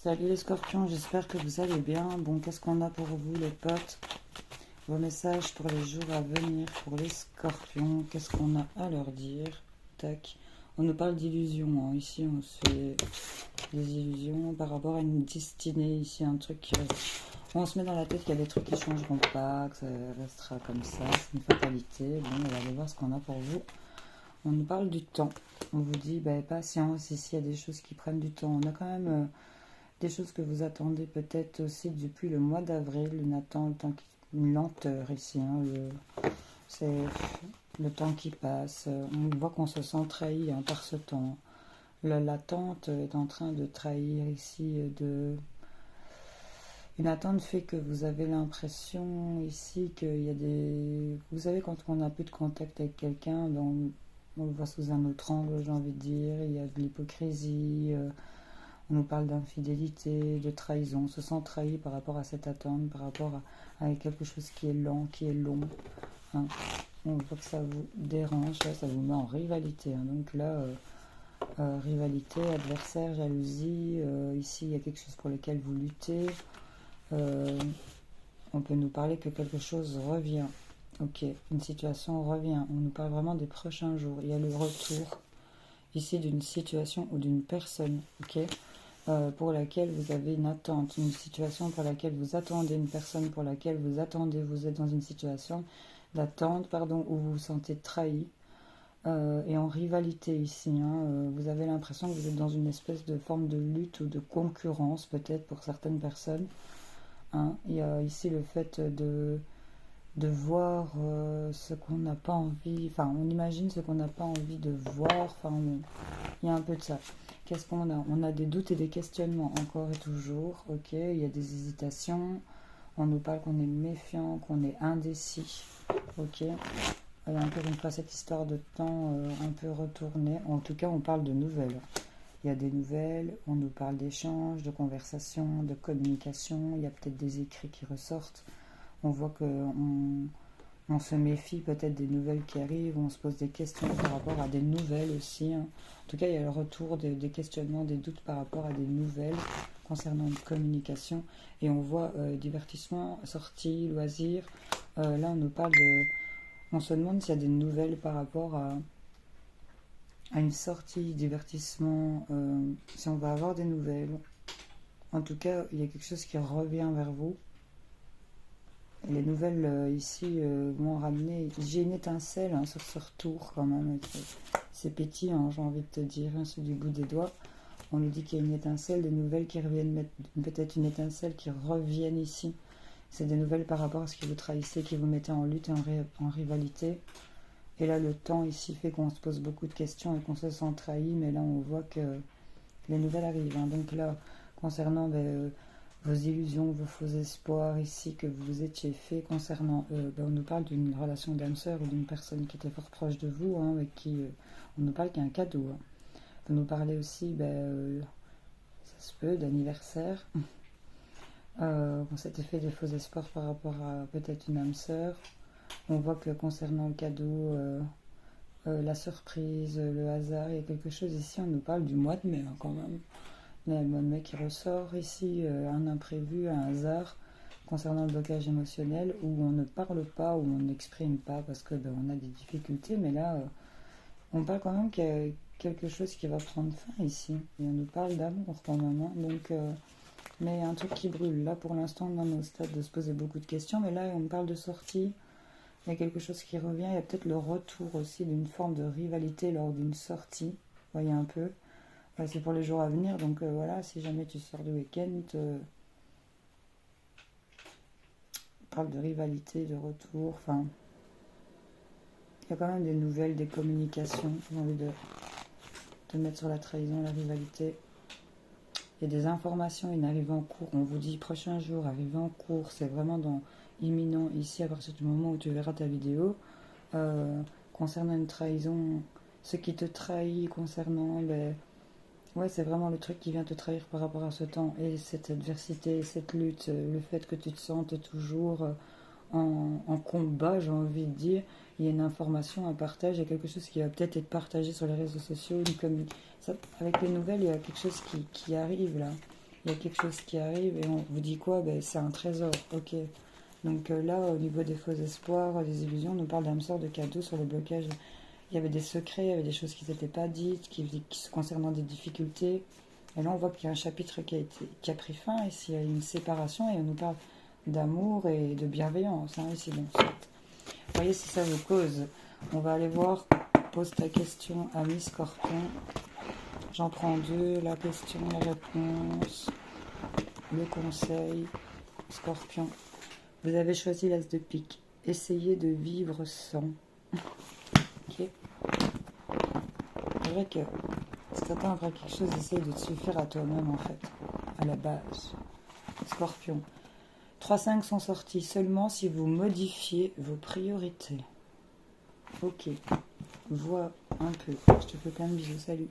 Salut les scorpions, j'espère que vous allez bien. Bon, qu'est-ce qu'on a pour vous les potes? Vos messages pour les jours à venir pour les scorpions, qu'est-ce qu'on a à leur dire? Tac. On nous parle d'illusions, hein. Ici on se fait des illusions par rapport à une destinée, ici un truc qui reste. On se met dans la tête qu'il y a des trucs qui changeront pas, que ça restera comme ça, c'est une fatalité. Bon, on va aller voir ce qu'on a pour vous. On nous parle du temps. On vous dit, patience, ici il y a des choses qui prennent du temps. On a quand même... des choses que vous attendez peut-être aussi depuis le mois d'avril. On attend le temps une lenteur ici. Hein, c'est le temps qui passe. On voit qu'on se sent trahi hein, par ce temps. L'attente est en train de trahir ici. Une attente fait que vous avez l'impression ici qu'il y a des... Vous savez, quand on n'a plus de contact avec quelqu'un, on le voit sous un autre angle, j'ai envie de dire. Il y a de l'hypocrisie. On nous parle d'infidélité, de trahison. On se sent trahi par rapport à cette attente, par rapport à quelque chose qui est lent, qui est long. Hein. On voit que ça vous dérange, là, ça vous met en rivalité. Hein. Donc là, rivalité, adversaire, jalousie. Ici, il y a quelque chose pour lequel vous luttez. On peut nous parler que quelque chose revient. Ok, une situation revient. On nous parle vraiment des prochains jours. Il y a le retour ici d'une situation ou d'une personne. Ok. Pour laquelle vous avez une attente, une situation pour laquelle vous attendez, une personne pour laquelle vous attendez, vous êtes dans une situation d'attente, pardon, où vous vous sentez trahi et en rivalité ici. Hein, vous avez l'impression que vous êtes dans une espèce de forme de lutte ou de concurrence peut-être pour certaines personnes. Hein. Il y a ici le fait de voir ce qu'on n'a pas envie, enfin on imagine ce qu'on n'a pas envie de voir, enfin il y a un peu de ça. Qu'est-ce qu'on a? On a des doutes et des questionnements encore et toujours, ok, il y a des hésitations, on nous parle qu'on est méfiant, qu'on est indécis, ok. Il y a encore une fois cette histoire de temps un peu retournée, en tout cas on parle de nouvelles. Il y a des nouvelles, on nous parle d'échanges, de conversations, de communication, il y a peut-être des écrits qui ressortent. On voit qu'on se méfie peut-être des nouvelles qui arrivent, on se pose des questions par rapport à des nouvelles aussi. Hein. En tout cas, il y a le retour des questionnements, des doutes par rapport à des nouvelles concernant une communication. Et on voit divertissement, sortie, loisirs. Là, on nous parle de... On se demande s'il y a des nouvelles par rapport à une sortie, divertissement, si on va avoir des nouvelles. En tout cas, il y a quelque chose qui revient vers vous. Les nouvelles ici m'ont ramené. J'ai une étincelle hein, sur ce retour quand même. C'est pétillant, j'ai envie de te dire, hein, c'est du bout des doigts. On nous dit qu'il y a une étincelle, des nouvelles qui reviennent, peut-être une étincelle qui reviennent ici. C'est des nouvelles par rapport à ce qui vous trahissez, qui vous mettez en lutte et en rivalité. Et là, le temps ici fait qu'on se pose beaucoup de questions et qu'on se sent trahi, mais là, on voit que les nouvelles arrivent. Hein. Donc là, concernant vos illusions, vos faux espoirs ici que vous étiez fait concernant on nous parle d'une relation d'âme sœur ou d'une personne qui était fort proche de vous, hein, avec qui on nous parle qu'il y a un cadeau. Hein. Vous nous parlez aussi, ça se peut, d'anniversaire. On s'était fait des faux espoirs par rapport à peut-être une âme sœur. On voit que concernant le cadeau, la surprise, le hasard, il y a quelque chose ici, on nous parle du mois de mai hein, quand même. Il y a le mois de mai qui ressort ici, un imprévu, un hasard concernant le blocage émotionnel où on ne parle pas, où on n'exprime pas parce que on a des difficultés, mais là on parle quand même qu'il y a quelque chose qui va prendre fin ici et on nous parle d'amour quand même, hein. Donc mais il y a un truc qui brûle. Là pour l'instant on est au stade de se poser beaucoup de questions, mais là on parle de sortie, il y a quelque chose qui revient, il y a peut-être le retour aussi d'une forme de rivalité lors d'une sortie, vous voyez un peu. C'est pour les jours à venir, donc voilà, si jamais tu sors du week-end, parle de rivalité, de retour, enfin, il y a quand même des nouvelles, des communications, j'ai envie de te mettre sur la trahison, la rivalité. Il y a des informations, une arrivée en cours, on vous dit prochain jour, arrivée en cours, c'est vraiment dans imminent ici à partir du moment où tu verras ta vidéo, concernant une trahison, ce qui te trahit concernant les... Ouais, c'est vraiment le truc qui vient te trahir par rapport à ce temps et cette adversité, cette lutte, le fait que tu te sentes toujours en combat, j'ai envie de dire. Il y a une information, un partage, il y a quelque chose qui va peut-être être partagé sur les réseaux sociaux. Avec les nouvelles, il y a quelque chose qui arrive là. il y a quelque chose qui arrive et on vous dit quoi? Ben, c'est un trésor, ok. Donc là, au niveau des faux espoirs, des illusions, on nous parle d'âme sœur, de cadeaux sur le blocage. Il y avait des secrets, il y avait des choses qui n'étaient pas dites, qui se concernant des difficultés. Et là, on voit qu'il y a un chapitre qui a pris fin, ici, il y a une séparation, et on nous parle d'amour et de bienveillance, hein, ici, donc, soit. Vous voyez si ça vous cause. On va aller voir, pose ta question, ami Scorpion. J'en prends deux, la question, la réponse, le conseil, Scorpion. Vous avez choisi l'as de pique. Essayez de vivre sans. Ok. C'est vrai que si t'attends après quelque chose, essaye de te suffire à toi-même en fait, à la base. Scorpion. 3-5 sont sortis seulement si vous modifiez vos priorités. Ok. Vois un peu. Je te fais plein de bisous. Salut.